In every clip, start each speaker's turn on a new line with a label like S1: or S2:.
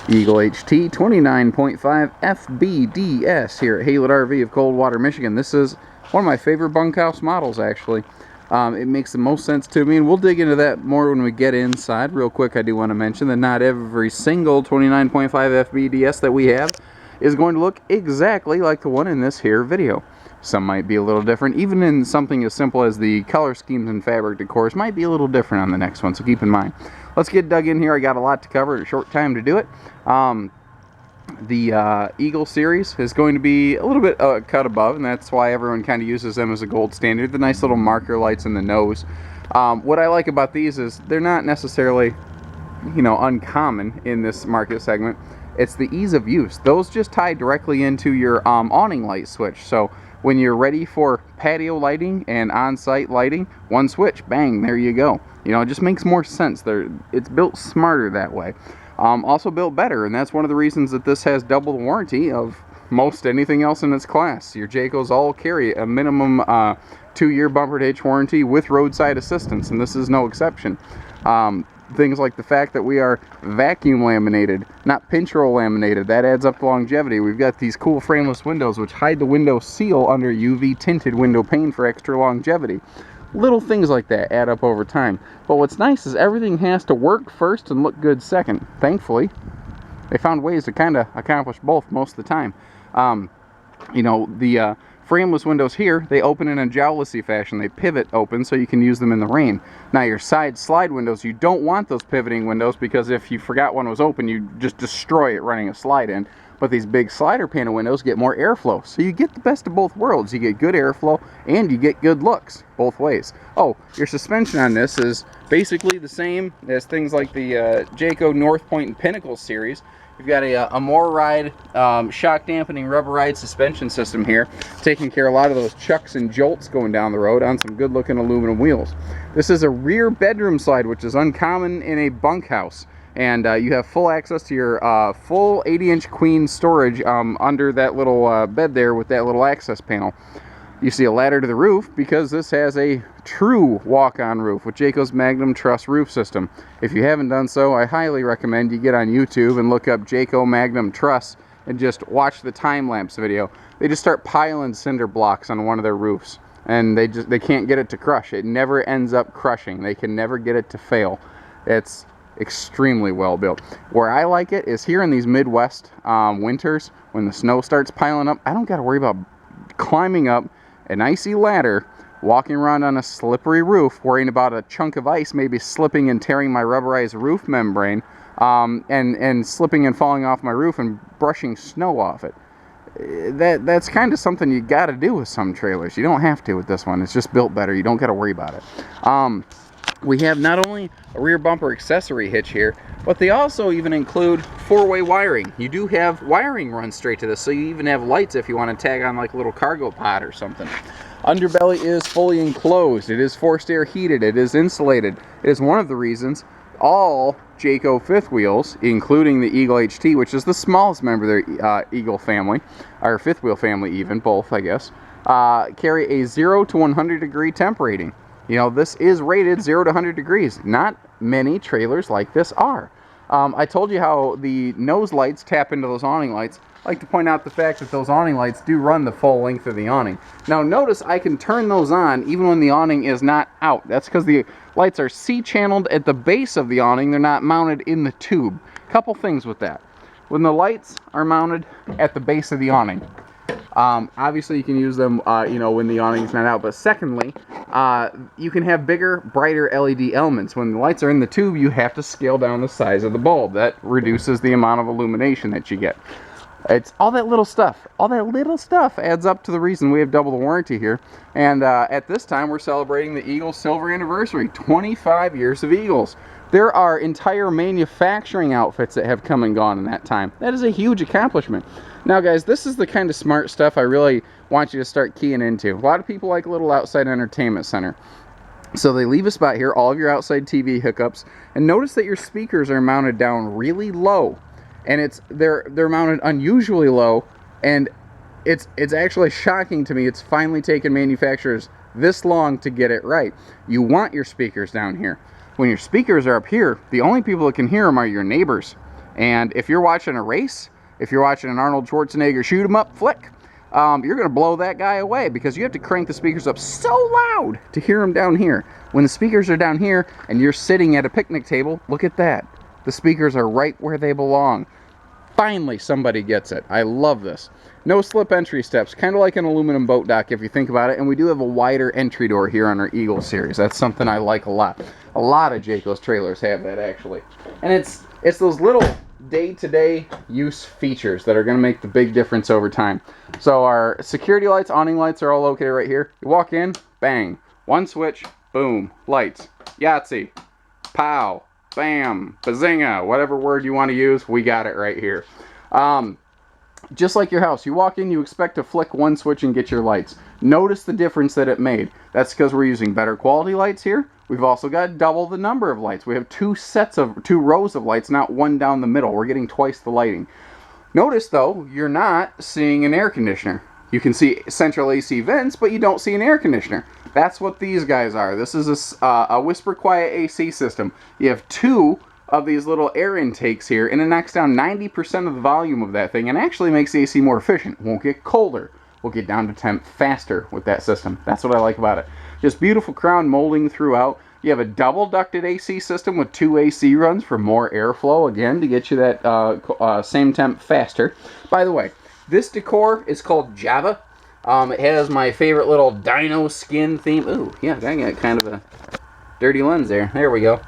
S1: Eagle HT 29.5 FBDS here at Haylett RV of Coldwater, Michigan. This is one of my favorite bunkhouse models, actually. It makes the most sense to me, and we'll dig into that more when we get inside. Real quick, I do want to mention that not every single 29.5 FBDS that we have is going to look exactly like the one in this here video. Some might be a little different, even in something as simple as the color schemes and fabric decors might be a little different on the next one, so keep in mind. Let's get dug in here. I got a lot to cover in a short time to do it. The Eagle series is going to be a little bit cut above, and that's why everyone kind of uses them as a gold standard. The nice little marker lights in the nose. What I like about these is they're not necessarily, uncommon in this market segment. It's the ease of use. Those just tie directly into your awning light switch. So when you're ready for patio lighting and on-site lighting, one switch, bang, there you go. It just makes more sense. It's built smarter that way. Also built better, and that's one of the reasons that this has double the warranty of most anything else in its class. Your Jaycos all carry a minimum 2-year bumper to hitch warranty with roadside assistance, and this is no exception. Things like the fact that we are vacuum laminated, not pinch roll laminated, that adds up to longevity. We've got these cool frameless windows which hide the window seal under UV tinted window pane for extra longevity. Little things like that add up over time. But what's nice is everything has to work first and look good second. Thankfully, they found ways to kind of accomplish both most of the time. The frameless windows here, they open in a jowlessy fashion. They pivot open so you can use them in the rain. Now your side slide windows, you don't want those pivoting windows, because if you forgot one was open, you just destroy it running a slide in. But these big slider panel windows get more airflow, so you get the best of both worlds. You get good airflow and you get good looks both ways. Oh, your suspension on this is basically the same as things like the Jayco North Point and Pinnacle series. You've got a more ride shock dampening rubberized suspension system here, taking care of a lot of those chucks and jolts going down the road on some good looking aluminum wheels. This is a rear bedroom slide, which is uncommon in a bunkhouse. And you have full access to your full 80-inch queen storage under that little bed there with that little access panel. You see a ladder to the roof because this has a true walk-on roof with Jayco's Magnum Truss roof system. If you haven't done so, I highly recommend you get on YouTube and look up Jayco Magnum Truss and just watch the time-lapse video. They just start piling cinder blocks on one of their roofs, and they can't get it to crush. It never ends up crushing. They can never get it to fail. It's extremely well built. Where I like it is here in these Midwest winters when the snow starts piling up. I don't got to worry about climbing up an icy ladder, walking around on a slippery roof, worrying about a chunk of ice maybe slipping and tearing my rubberized roof membrane, and slipping and falling off my roof and brushing snow off it. That's kind of something you got to do with some trailers. You don't have to with this one. It's just built better. You don't got to worry about it. We have not only a rear bumper accessory hitch here, but they also even include 4-way wiring. You do have wiring run straight to this, so you even have lights if you want to tag on like a little cargo pod or something. Underbelly is fully enclosed. It is forced air heated. It is insulated. It is one of the reasons all Jayco fifth wheels, including the Eagle HT, which is the smallest member of their Eagle family, or fifth wheel family even, both I guess, carry a 0 to 100 degree temp rating. This is rated 0 to 100 degrees. Not many trailers like this are. I told you how the nose lights tap into those awning lights. I like to point out the fact that those awning lights do run the full length of the awning. Now notice I can turn those on even when the awning is not out. That's because the lights are C-channeled at the base of the awning. They're not mounted in the tube. Couple things with that. When the lights are mounted at the base of the awning, obviously you can use them when the awning is not out, but secondly, you can have bigger, brighter LED elements. When the lights are in the tube, you have to scale down the size of the bulb. That reduces the amount of illumination that you get. It's all that little stuff. All that little stuff adds up to the reason we have double the warranty here. And at this time, we're celebrating the Eagle Silver Anniversary, 25 years of Eagles. There are entire manufacturing outfits that have come and gone in that time. That is a huge accomplishment. Now guys, this is the kind of smart stuff I really want you to start keying into. A lot of people like a little outside entertainment center. So they leave a spot here, all of your outside TV hookups, and notice that your speakers are mounted down really low. And they're mounted unusually low, and it's actually shocking to me. It's finally taken manufacturers this long to get it right. You want your speakers down here. When your speakers are up here, the only people that can hear them are your neighbors. And if you're watching a race, if you're watching an Arnold Schwarzenegger shoot 'em up flick, you're going to blow that guy away because you have to crank the speakers up so loud to hear them down here. When the speakers are down here and you're sitting at a picnic table, look at that. The speakers are right where they belong. Finally, somebody gets it. I love this. No slip entry steps, kind of like an aluminum boat dock if you think about it. And we do have a wider entry door here on our Eagle series. That's something I like a lot. A lot of Jayco's trailers have that, actually. And it's those little day-to-day use features that are going to make the big difference over time. So our security lights, awning lights are all located right here. You walk in, bang, one switch, boom, lights, Yahtzee, pow, bam, bazinga, whatever word you want to use, we got it right here. Just like your house, you walk in, you expect to flick one switch and get your lights. Notice the difference that it made. That's because we're using better quality lights here. We've also got double the number of lights. We have two rows of lights, not one down the middle. We're getting twice the lighting. Notice though, you're not seeing an air conditioner. You can see central AC vents, but you don't see an air conditioner. That's what these guys are. This is a whisper quiet AC system. You have two of these little air intakes here, and it knocks down 90% of the volume of that thing and actually makes the AC more efficient. It won't get colder. We'll get down to temp faster with that system. That's what I like about it. Just beautiful crown molding throughout. You have a double ducted AC system with 2 AC runs for more airflow, again, to get you that same temp faster. By the way, this decor is called Java. It has my favorite little dino skin theme. Ooh, yeah, I got kind of a dirty lens there. There we go.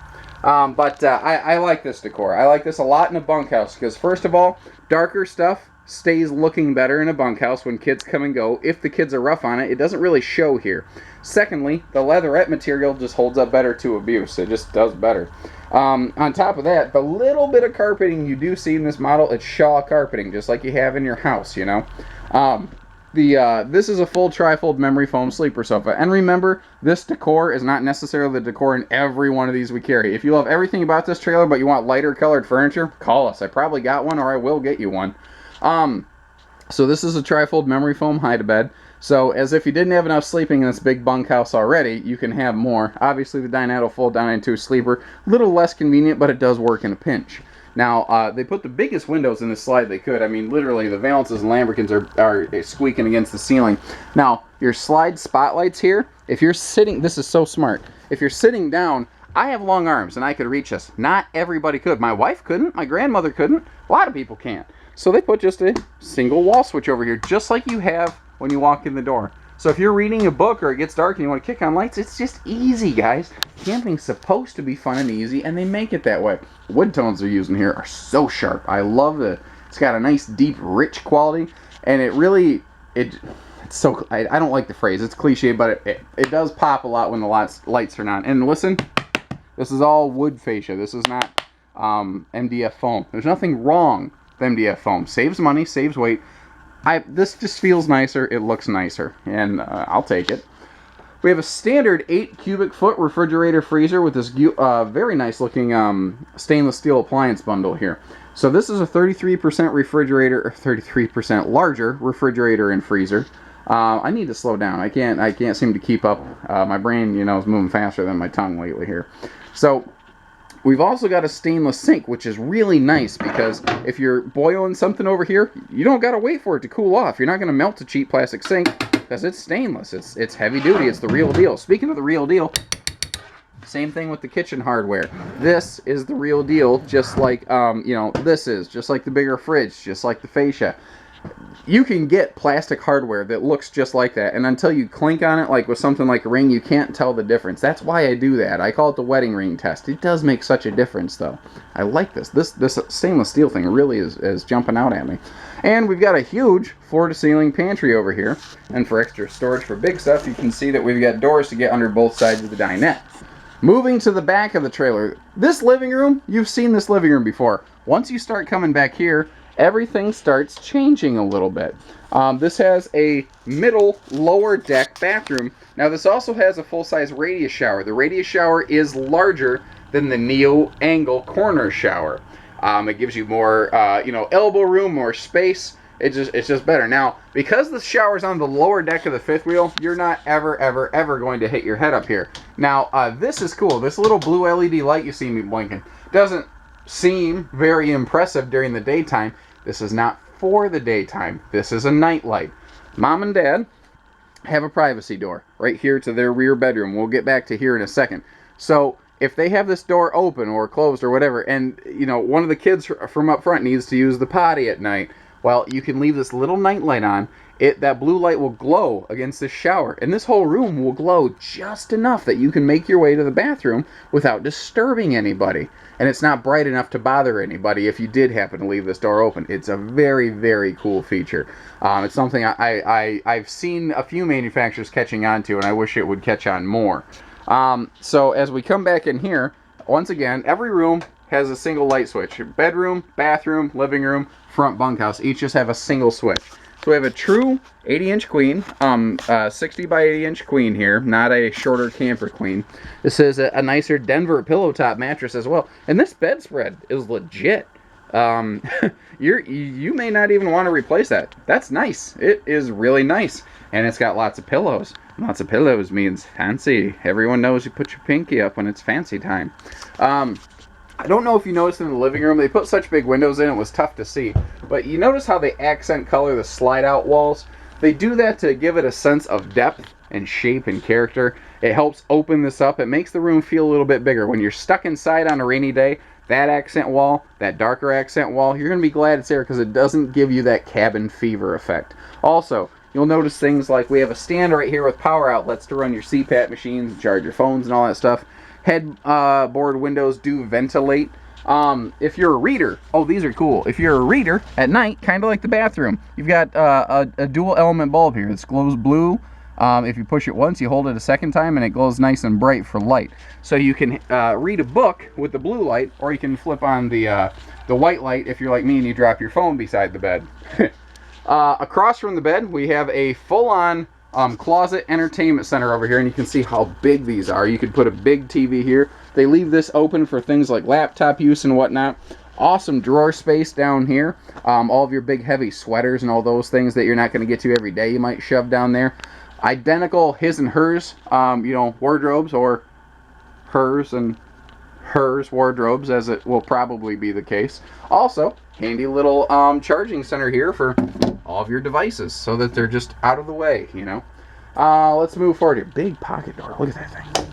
S1: I like this decor. I like this a lot in a bunkhouse because, first of all, darker stuff stays looking better in a bunkhouse when kids come and go. If the kids are rough on it, it doesn't really show here. Secondly, the leatherette material just holds up better to abuse. It just does better. On top of that, the little bit of carpeting you do see in this model, it's Shaw carpeting, just like you have in your house, you know. This is a full trifold memory foam sleeper sofa. And remember, this decor is not necessarily the decor in every one of these we carry. If you love everything about this trailer, but you want lighter colored furniture, call us. I probably got one, or I will get you one. So this is a trifold memory foam hide-a-bed. So as if you didn't have enough sleeping in this big bunkhouse already, you can have more. Obviously the dinette will fold down into a sleeper. A little less convenient, but it does work in a pinch. Now, they put the biggest windows in this slide they could. I mean, literally, the valances and lambrequins are squeaking against the ceiling. Now, your slide spotlights here, if you're sitting, this is so smart. If you're sitting down, I have long arms and I could reach this. Not everybody could. My wife couldn't. My grandmother couldn't. A lot of people can't. So they put just a single wall switch over here, just like you have when you walk in the door. So if you're reading a book or it gets dark and you want to kick on lights, it's just easy, guys. Camping's supposed to be fun and easy, and they make it that way. Wood tones they're using here are so sharp. I love it. It's got a nice, deep, rich quality, and it really, it's so, I don't like the phrase. It's cliche, but it does pop a lot when the lights are on. And listen, this is all wood fascia. This is not MDF foam. There's nothing wrong with MDF foam. Saves money, saves weight. This just feels nicer, it looks nicer, and I'll take it. We have a standard 8 cubic foot refrigerator freezer with this very nice looking stainless steel appliance bundle here. So this is a 33% refrigerator, or 33% larger refrigerator and freezer. I need to slow down. I can't seem to keep up. My brain, you know, is moving faster than my tongue lately here. So we've also got a stainless sink, which is really nice because if you're boiling something over here, you don't got to wait for it to cool off. You're not going to melt a cheap plastic sink because it's stainless. It's heavy duty. It's the real deal. Speaking of the real deal, same thing with the kitchen hardware. This is the real deal, just like, you know, this is, just like the bigger fridge, just like the fascia. You can get plastic hardware that looks just like that, and until you clink on it, like with something like a ring, you can't tell the difference. That's why I do that. I call it the wedding ring test. It does make such a difference, though. I like this. This stainless steel thing really is jumping out at me. And we've got a huge floor-to-ceiling pantry over here, and for extra storage for big stuff, you can see that we've got doors to get under both sides of the dinette. Moving to the back of the trailer, this living room, you've seen this living room before. Once you start coming back here, everything starts changing a little bit. This has a middle lower deck bathroom. Now this also has a full-size radius shower. The radius shower is larger than the Neo angle corner shower. It gives you more, you know, elbow room, more space. It's just better. Now, because the shower's on the lower deck of the fifth wheel, you're not ever going to hit your head up here. Now, this is cool. This little blue LED light you see me blinking doesn't seem very impressive during the daytime, this is not for the daytime. This is a night light. Mom and Dad have a privacy door right here to their rear bedroom. We'll get back to here in a second. So if they have this door open or closed or whatever, and you know, one of the kids from up front needs to use the potty at night, well, you can leave this little night light on. That blue light will glow against the shower, and this whole room will glow just enough that you can make your way to the bathroom without disturbing anybody. And it's not bright enough to bother anybody if you did happen to leave this door open. It's a very, very cool feature. It's something I've seen a few manufacturers catching on to, and I wish it would catch on more. So as we come back in here, once again, every room has a single light switch. Bedroom, bathroom, living room, front bunkhouse, each just have a single switch. So we have a true 80-inch queen, 60 by 80-inch queen here, not a shorter camper queen. This is a nicer Denver pillow top mattress as well. And this bedspread is legit. You may not even want to replace that. That's nice. It is really nice. And it's got lots of pillows. Lots of pillows means fancy. Everyone knows you put your pinky up when it's fancy time. I don't know if you noticed in the living room, they put such big windows in, it was tough to see. But you notice how they accent color the slide-out walls? They do that to give it a sense of depth and shape and character. It helps open this up. It makes the room feel a little bit bigger. When you're stuck inside on a rainy day, that accent wall, that darker accent wall, you're going to be glad it's there because it doesn't give you that cabin fever effect. Also, you'll notice things like we have a stand right here with power outlets to run your CPAP machines, charge your phones, and all that stuff. Headboard windows do ventilate. If you're a reader, oh, these are cool. If you're a reader at night, kind of like the bathroom, you've got a dual element bulb here. It glows blue. If you push it once, you hold it a second time, and it glows nice and bright for light. So you can read a book with the blue light, or you can flip on the white light if you're like me and you drop your phone beside the bed. Across from the bed, we have a full-on closet entertainment center over here, and you can see how big these are. You could put a big TV here. They leave this open for things like laptop use and whatnot. Awesome drawer space down here. All of your big heavy sweaters and all those things that you're not going to get to every day, you might shove down there. Identical his and hers, wardrobes, or hers and hers wardrobes, as it will probably be the case. Also, handy little charging center here for all of your devices so that they're just out of the way, you know. Let's move forward here. Big pocket door. Look at that thing.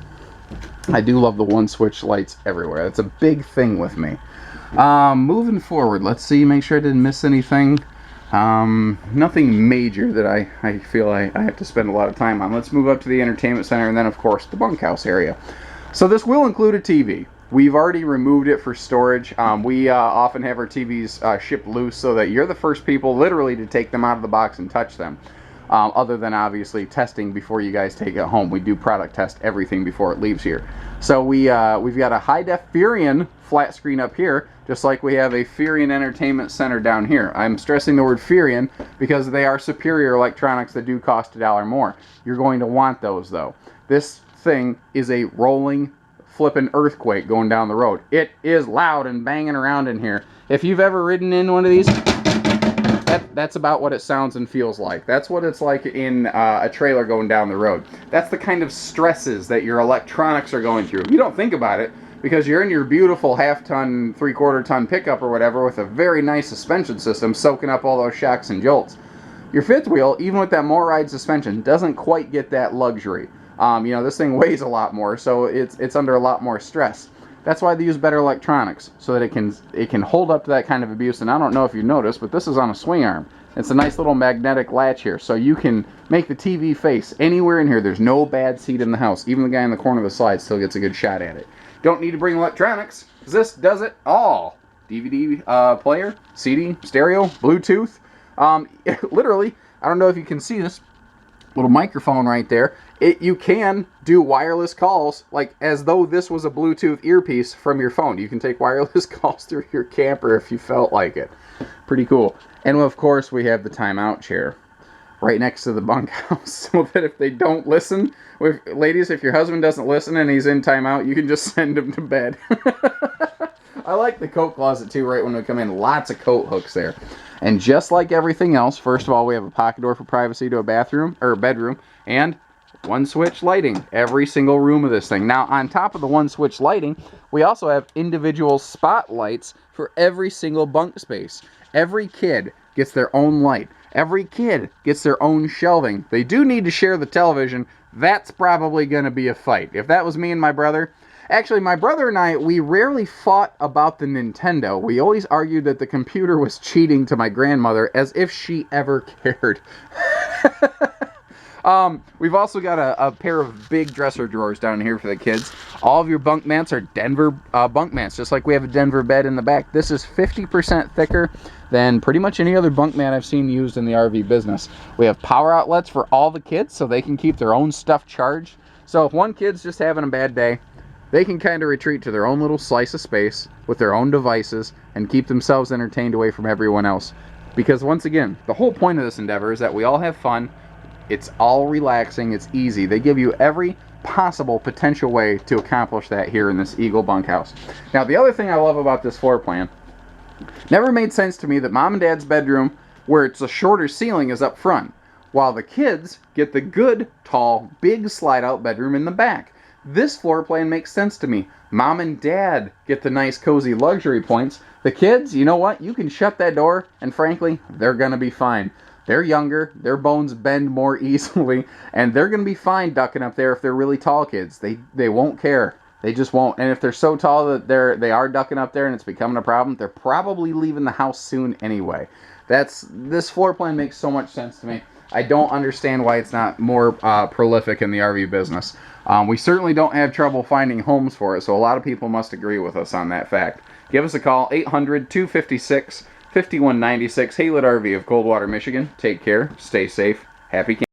S1: I do love the one switch lights everywhere. That's a big thing with me. Moving forward, let's see, make sure I didn't miss anything. Nothing major that I feel I have to spend a lot of time on. Let's move up to the entertainment center, and then of course the bunkhouse area. So this will include a TV. We've already removed it for storage. We often have our TVs shipped loose so that you're the first people literally to take them out of the box and touch them. Other than obviously testing before you guys take it home. We do product test everything before it leaves here. So we've got a high-def Furion flat screen up here, just like we have a Furion Entertainment Center down here. I'm stressing the word Furion because they are superior electronics that do cost $1 more. You're going to want those though. This thing is a rolling flipping earthquake going down the road. It is loud and banging around in here. If you've ever ridden in one of these, that's about what it sounds and feels like. That's what it's like in a trailer going down the road. That's the kind of stresses that your electronics are going through. You don't think about it because you're in your beautiful half-ton, three-quarter-ton pickup or whatever with a very nice suspension system soaking up all those shocks and jolts. Your fifth wheel, even with that MORryde suspension, doesn't quite get that luxury. This thing weighs a lot more, so it's under a lot more stress. That's why they use better electronics, so that it can hold up to that kind of abuse. And I don't know if you noticed, but this is on a swing arm. It's a nice little magnetic latch here, so you can make the TV face anywhere in here. There's no bad seat in the house. Even the guy in the corner of the slide still gets a good shot at it. Don't need to bring electronics, because this does it all. DVD player, CD, stereo, Bluetooth. Literally, I don't know if you can see this little microphone right there. You can do wireless calls like as though this was a Bluetooth earpiece from your phone. You can take wireless calls through your camper if you felt like it. Pretty cool. And of course we have the timeout chair right next to the bunkhouse so that if they don't listen, ladies, if your husband doesn't listen and he's in timeout, you can just send him to bed. I like the coat closet too right when we come in. Lots of coat hooks there. And just like everything else, first of all, we have a pocket door for privacy to a bathroom or a bedroom, and one switch lighting, every single room of this thing. Now, on top of the one switch lighting, we also have individual spotlights for every single bunk space. Every kid gets their own light. Every kid gets their own shelving. They do need to share the television. That's probably going to be a fight. If that was me and my brother, actually, my brother and I, we rarely fought about the Nintendo. We always argued that the computer was cheating to my grandmother, as if she ever cared. We've also got a pair of big dresser drawers down here for the kids. All of your bunk mats are Denver bunk mats, just like we have a Denver bed in the back. This is 50% thicker than pretty much any other bunk mat I've seen used in the RV business. We have power outlets for all the kids so they can keep their own stuff charged. So if one kid's just having a bad day, they can kind of retreat to their own little slice of space with their own devices and keep themselves entertained away from everyone else. Because once again, the whole point of this endeavor is that we all have fun. It's all relaxing. It's easy. They give you every possible potential way to accomplish that here in this Eagle Bunkhouse. Now, the other thing I love about this floor plan, never made sense to me that mom and dad's bedroom, where it's a shorter ceiling, is up front, while the kids get the good, tall, big slide-out bedroom in the back. This floor plan makes sense to me. Mom and dad get the nice, cozy luxury points. The kids, you know what? You can shut that door, and frankly, they're going to be fine. They're younger, their bones bend more easily, and they're going to be fine ducking up there if they're really tall kids. They won't care. They just won't. And if they're so tall that they are ducking up there and it's becoming a problem, they're probably leaving the house soon anyway. This floor plan makes so much sense to me. I don't understand why it's not more prolific in the RV business. We certainly don't have trouble finding homes for it, so a lot of people must agree with us on that fact. Give us a call, 800-256-5196, Haylet RV of Coldwater, Michigan. Take care, stay safe, happy camping.